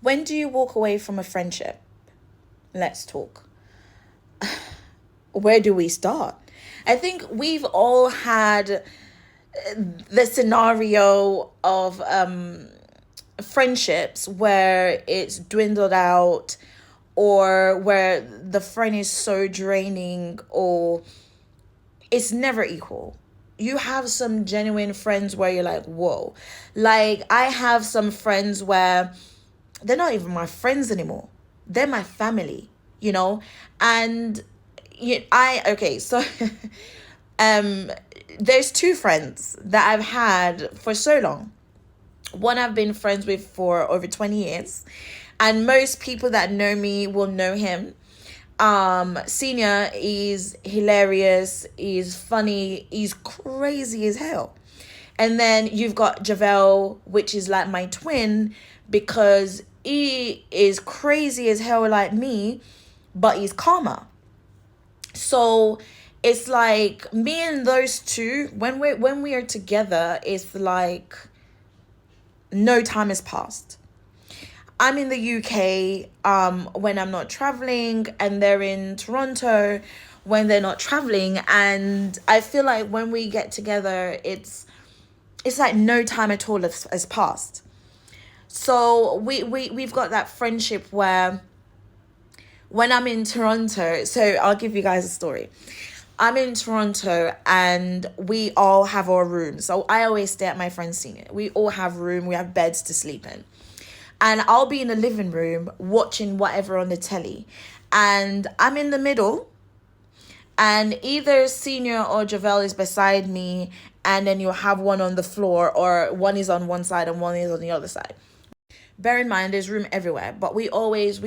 When do you walk away from a friendship? Let's talk. Where do we start? I think we've all had the scenario of friendships where it's dwindled out, or where the friend is so draining, or it's never equal. You have some genuine friends where you're like, whoa. Like, I have some friends where they're not even my friends anymore. They're my family, you know? And okay, so um there's two friends that I've had for so long. One I've been friends with for over 20 years. And most people that know me will know him. Senior is hilarious, he's funny, he's crazy as hell. And then you've got Javel, which is like my twin, because he is crazy as hell like me, but he's calmer. So it's like me and those two, when we are together, it's like no time has passed. I'm in the UK when I'm not traveling, and they're in Toronto when they're not traveling. And I feel like when we get together, it's like no time at all has passed. So we've got that friendship where when I'm in Toronto, so I'll give you guys a story. I'm in Toronto and we all have our rooms. So I always stay at my friend's senior. We all have room, we have beds to sleep in. And I'll be in the living room watching whatever on the telly. And I'm in the middle. And either Senior or Javel is beside me. And then you'll have one on the floor, or one is on one side and one is on the other side. Bear in mind, there's room everywhere. But we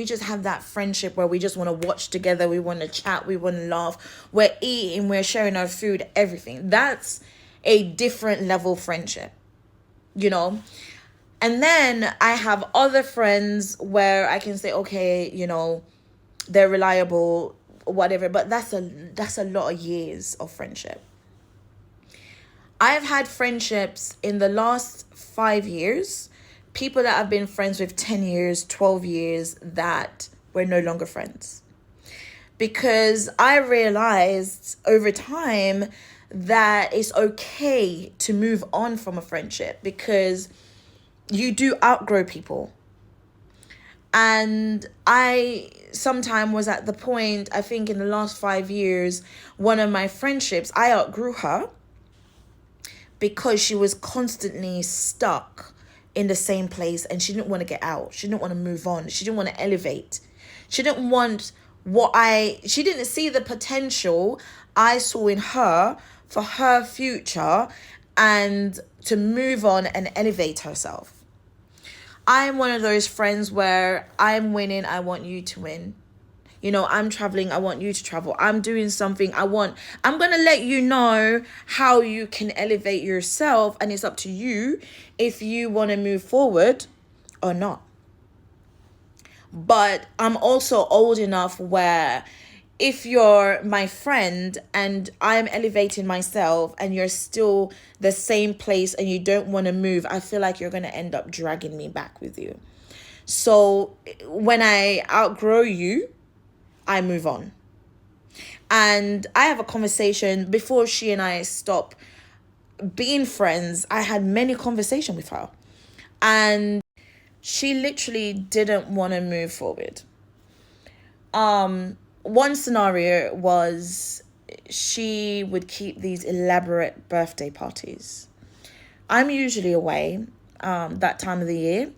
just have that friendship where we just want to watch together. We want to chat. We want to laugh. We're eating. We're sharing our food, everything. That's a different level friendship, you know? And then I have other friends where I can say, okay, you know, they're reliable, whatever. But that's a lot of years of friendship. I've had friendships in the last 5 years, people that I've been friends with 10 years, 12 years, that we're no longer friends. Because I realized over time that it's okay to move on from a friendship, because you do outgrow people. And I sometime was at the point, I think in the last 5 years, one of my friendships, I outgrew her because she was constantly stuck in the same place and she didn't want to get out. She didn't want to move on. She didn't want to elevate. She didn't want she didn't see the potential I saw in her for her future and to move on and elevate herself. I'm one of those friends where I'm winning, I want you to win. You know, I'm traveling, I want you to travel. I'm doing something, I'm going to let you know how you can elevate yourself, and it's up to you if you want to move forward or not. But I'm also old enough where if you're my friend and I'm elevating myself and you're still the same place and you don't want to move, I feel like you're going to end up dragging me back with you. So when I outgrow you, I move on. And I have a conversation before she and I stop being friends. I had many conversations with her, and she literally didn't want to move forward. One scenario was she would keep these elaborate birthday parties. I'm usually away that time of the year,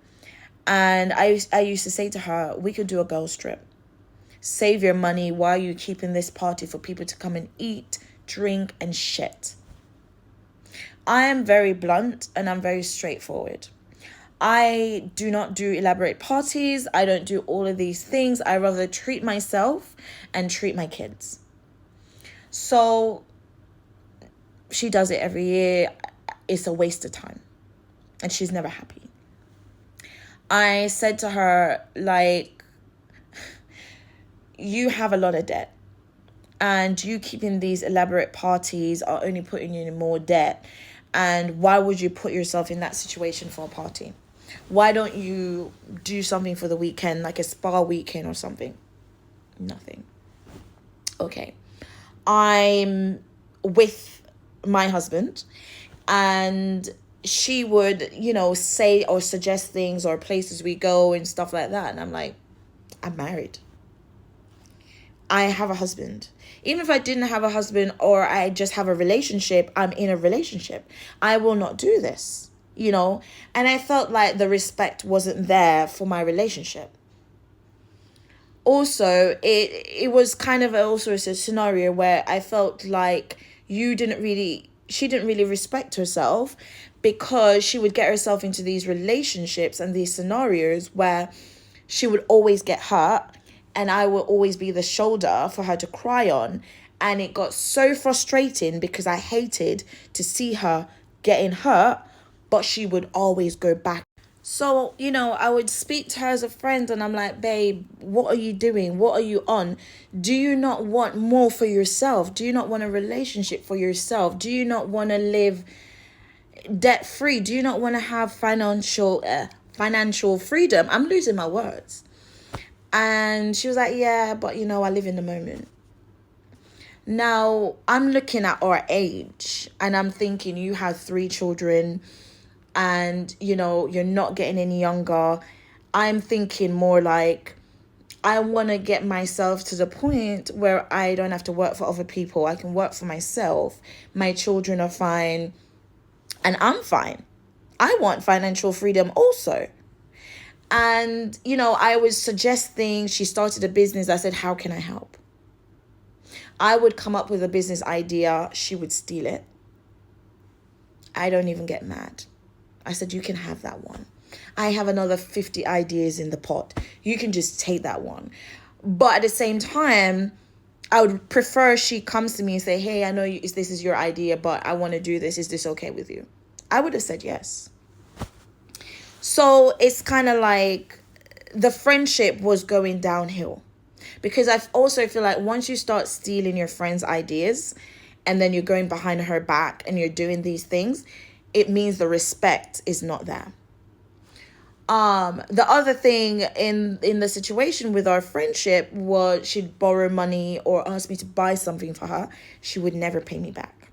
and I used to say to her, we could do a girls trip. Save your money. Why are you keeping this party for people to come and eat, drink, and shit? I am very blunt and I'm very straightforward. I do not do elaborate parties. I don't do all of these things. I rather treat myself and treat my kids. So she does it every year. It's a waste of time. And she's never happy. I said to her, like, you have a lot of debt, and you keeping these elaborate parties are only putting you in more debt. And why would you put yourself in that situation for a party? Why don't you do something for the weekend, like a spa weekend or something? Nothing. Okay. I'm with my husband, and she would, say or suggest things or places we go and stuff like that. And I'm like, I'm married. I have a husband. Even if I didn't have a husband or I just have a relationship, I'm in a relationship. I will not do this, And I felt like the respect wasn't there for my relationship. Also, it was kind of also a scenario where I felt like she didn't really respect herself, because she would get herself into these relationships and these scenarios where she would always get hurt, and I would always be the shoulder for her to cry on. And it got so frustrating because I hated to see her getting hurt, but she would always go back. So, I would speak to her as a friend, and I'm like, babe, what are you doing? What are you on? Do you not want more for yourself? Do you not want a relationship for yourself? Do you not want to live debt free? Do you not want to have financial freedom? I'm losing my words. And she was like, yeah, but I live in the moment. Now, I'm looking at our age, and I'm thinking, you have 3 children, and you're not getting any younger. I'm thinking more like, I want to get myself to the point where I don't have to work for other people. I can work for myself. My children are fine, and I'm fine. I want financial freedom also. And I would suggest things. She started a business. I said, how can I help? I would come up with a business idea. She would steal it. I don't even get mad. I said, you can have that one. I have another 50 ideas in the pot. You can just take that one. But at the same time, I would prefer she comes to me and say, hey, I know this is your idea, but I want to do this. Is this okay with you? I would have said yes. So it's kind of like the friendship was going downhill, because I also feel like once you start stealing your friend's ideas and then you're going behind her back and you're doing these things, it means the respect is not there. The other thing in the situation with our friendship was, she'd borrow money or ask me to buy something for her. She would never pay me back.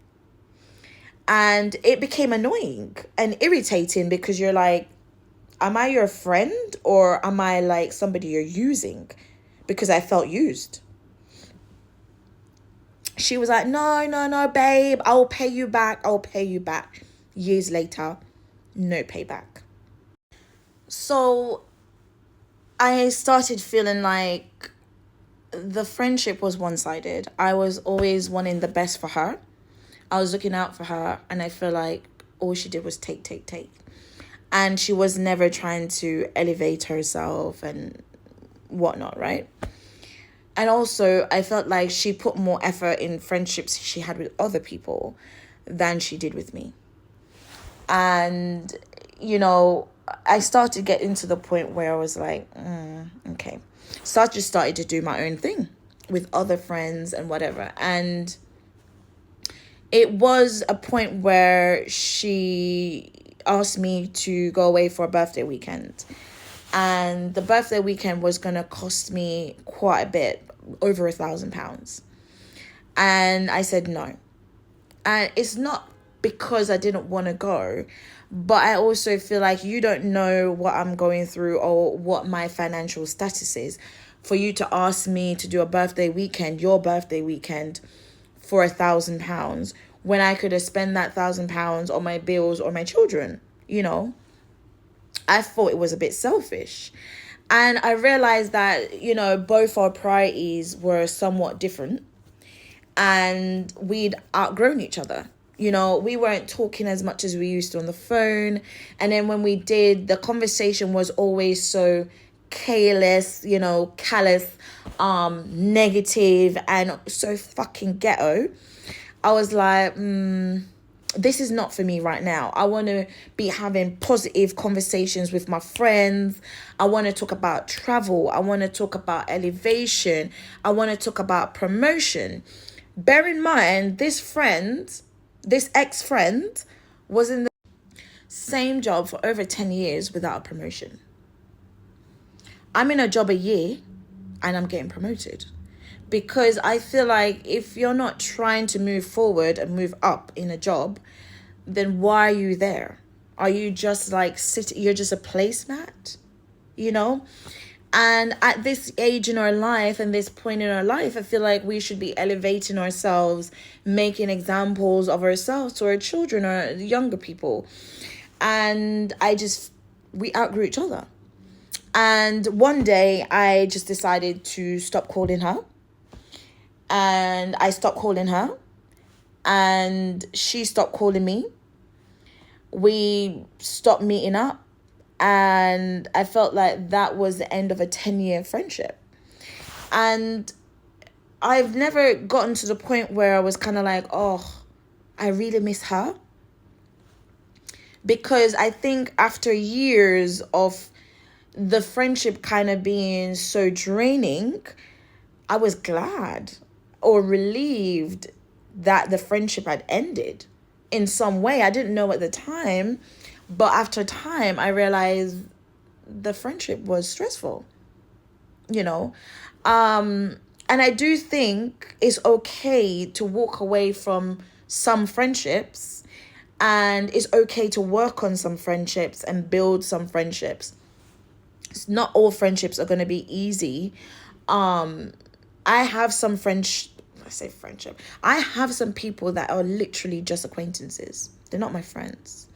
And it became annoying and irritating, because you're like, am I your friend, or am I like somebody you're using? Because I felt used. She was like, no, babe, I'll pay you back. Years later, no payback. So I started feeling like the friendship was one-sided. I was always wanting the best for her. I was looking out for her, and I feel like all she did was take. And she was never trying to elevate herself and whatnot, right? And also, I felt like she put more effort in friendships she had with other people than she did with me. And, I started to get into the point where I was like, okay. So I just started to do my own thing with other friends and whatever. And it was a point where she asked me to go away for a birthday weekend. And the birthday weekend was going to cost me quite a bit, over £1,000. And I said no. And it's not because I didn't want to go, but I also feel like you don't know what I'm going through or what my financial status is for you to ask me to do a birthday weekend, your birthday weekend, for £1,000, when I could have spent that £1,000 on my bills or my children. I thought it was a bit selfish. And I realized that, both our priorities were somewhat different, and we'd outgrown each other. We weren't talking as much as we used to on the phone. And then when we did, the conversation was always so callous, negative, and so fucking ghetto. I was like, this is not for me right now. I want to be having positive conversations with my friends. I want to talk about travel. I want to talk about elevation. I want to talk about promotion. Bear in mind, this ex-friend was in the... same job for over 10 years without a promotion. I'm in a job a year and I'm getting promoted. Because I feel like if you're not trying to move forward and move up in a job, then why are you there? Are you just like sitting, you're just a placemat, you know? And at this age in our life and this point in our life, I feel like we should be elevating ourselves, making examples of ourselves to our children or younger people. And we outgrew each other. And one day I just decided to stop calling her. And I stopped calling her. And she stopped calling me. We stopped meeting up. And I felt like that was the end of a 10-year friendship. And I've never gotten to the point where I was kind of like, oh, I really miss her. Because I think after years of the friendship kind of being so draining, I was glad or relieved that the friendship had ended in some way. I didn't know at the time, but after time, I realized the friendship was stressful, you know. And I do think it's okay to walk away from some friendships, and it's okay to work on some friendships and build some friendships. Not all friendships are going to be easy. I have some friendship. I have some people that are literally just acquaintances. They're not my friends.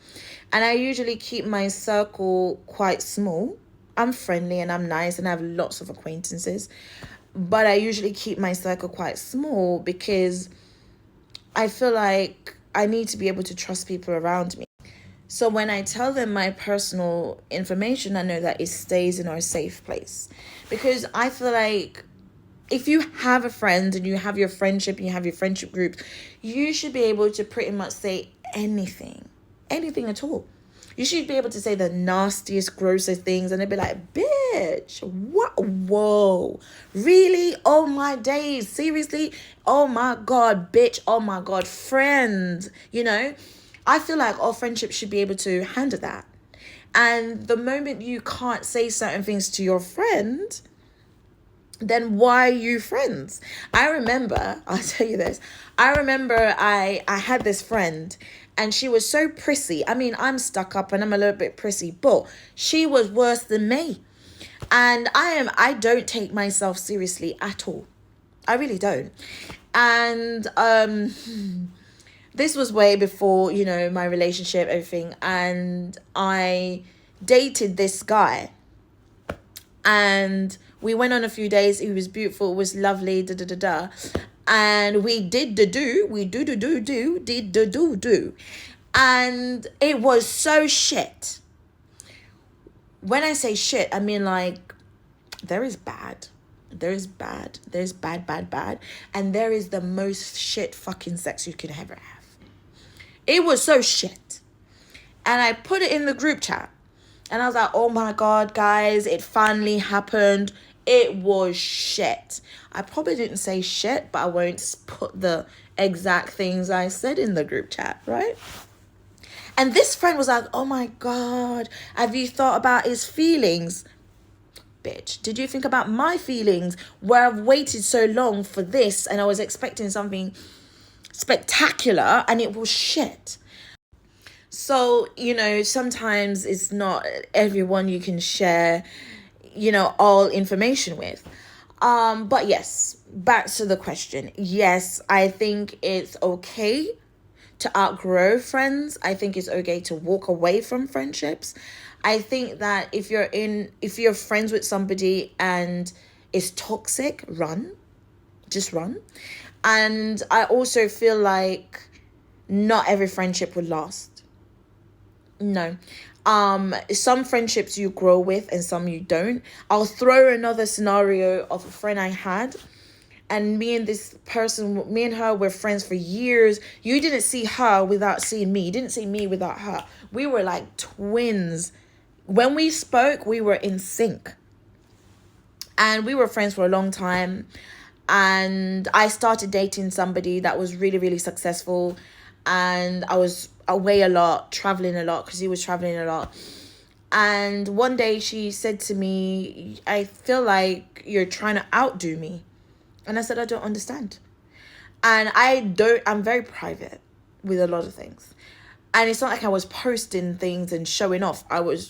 And I usually keep my circle quite small. I'm friendly and I'm nice and I have lots of acquaintances. But I usually keep my circle quite small because I feel like I need to be able to trust people around me. So when I tell them my personal information, I know that it stays in our safe place. Because I feel like if you have a friend and you have your friendship and you have your friendship group, you should be able to pretty much say anything at all. You should be able to say the nastiest, grossest things and they'd be like, bitch, what? Whoa, really? Oh my days, seriously? Oh my God, bitch, oh my God, friend, you know? I feel like all friendships should be able to handle that. And the moment you can't say certain things to your friend, then why are you friends? I'll tell you this. I remember I had this friend and she was so prissy. I mean, I'm stuck up and I'm a little bit prissy, but she was worse than me. And I don't take myself seriously at all. I really don't. And this was way before, you know, my relationship, everything. And I dated this guy. And we went on a few days. He was beautiful. It was lovely. And we did the do. We did the do. And it was so shit. When I say shit, I mean like there is bad. There's bad. There's bad. And there is the most shit fucking sex you can ever have. It was so shit. And I put it in the group chat. And I was like, oh my God, guys, it finally happened. It was shit. I probably didn't say shit, but I won't put the exact things I said in the group chat, right? And this friend was like, oh my God, have you thought about his feelings? Bitch, did you think about my feelings where I've waited so long for this and I was expecting something spectacular and it was shit? So, you know, sometimes it's not everyone you can share, you know, all information with. But yes, back to the question. Yes, I think it's okay to outgrow friends. I think it's okay to walk away from friendships. I think that if you're friends with somebody and it's toxic, just run. And I also feel like not every friendship would last. No. Some friendships you grow with and some you don't. I'll throw another scenario of a friend I had, and me and her were friends for years. You didn't see her without seeing me. You didn't see me without her. We were like twins. When we spoke, we were in sync. And we were friends for a long time. And I started dating somebody that was really, really successful. And I was away a lot, traveling a lot, because he was traveling a lot. And one day she said to me, I feel like you're trying to outdo me. And I said, I don't understand. And I'm very private with a lot of things. And it's not like I was posting things and showing off.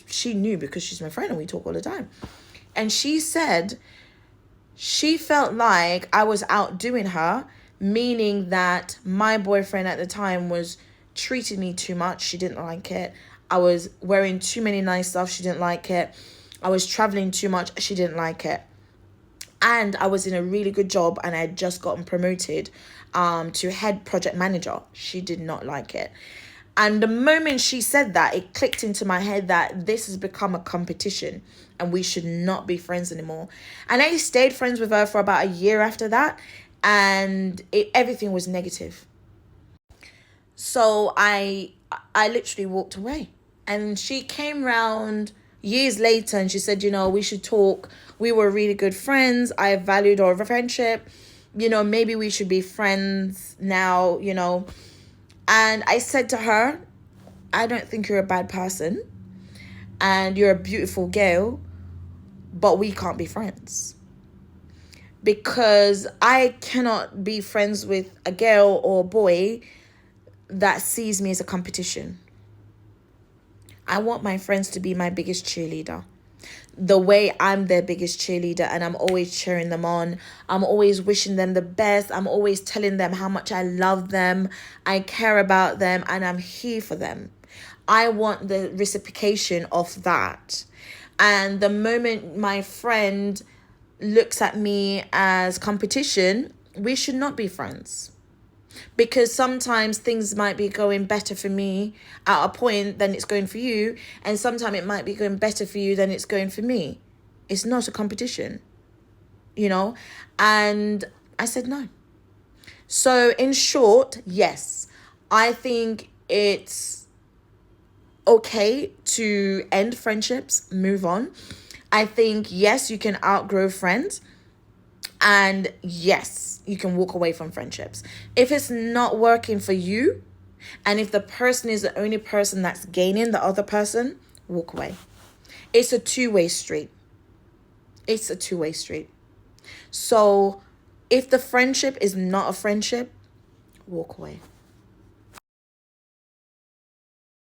She knew because she's my friend and we talk all the time. And she said she felt like I was outdoing her, meaning that my boyfriend at the time was treating me too much. She didn't like it. I was wearing too many nice stuff. She didn't like it. I was traveling too much. She didn't like it. And I was in a really good job and I had just gotten promoted to head project manager. She did not like it. And the moment she said that, it clicked into my head that this has become a competition and we should not be friends anymore. And I stayed friends with her for about a year after that. And everything was negative. So I literally walked away. And she came round years later and she said, we should talk. We were really good friends. I valued our friendship. Maybe we should be friends now, And I said to her, I don't think you're a bad person. And you're a beautiful girl. But we can't be friends. Because I cannot be friends with a girl or a boy that sees me as a competition. I want my friends to be my biggest cheerleader. The way I'm their biggest cheerleader and I'm always cheering them on. I'm always wishing them the best. I'm always telling them how much I love them. I care about them and I'm here for them. I want the reciprocation of that. And the moment my friend looks at me as competition, we should not be friends. Because sometimes things might be going better for me at a point than it's going for you. And sometimes it might be going better for you than it's going for me. It's not a competition, And I said no. So in short, yes, I think it's okay to end friendships, move on. I think, yes, you can outgrow friends. And yes, you can walk away from friendships. If it's not working for you, and if the person is the only person that's gaining the other person, walk away. It's a two-way street. It's a two-way street. So if the friendship is not a friendship, walk away.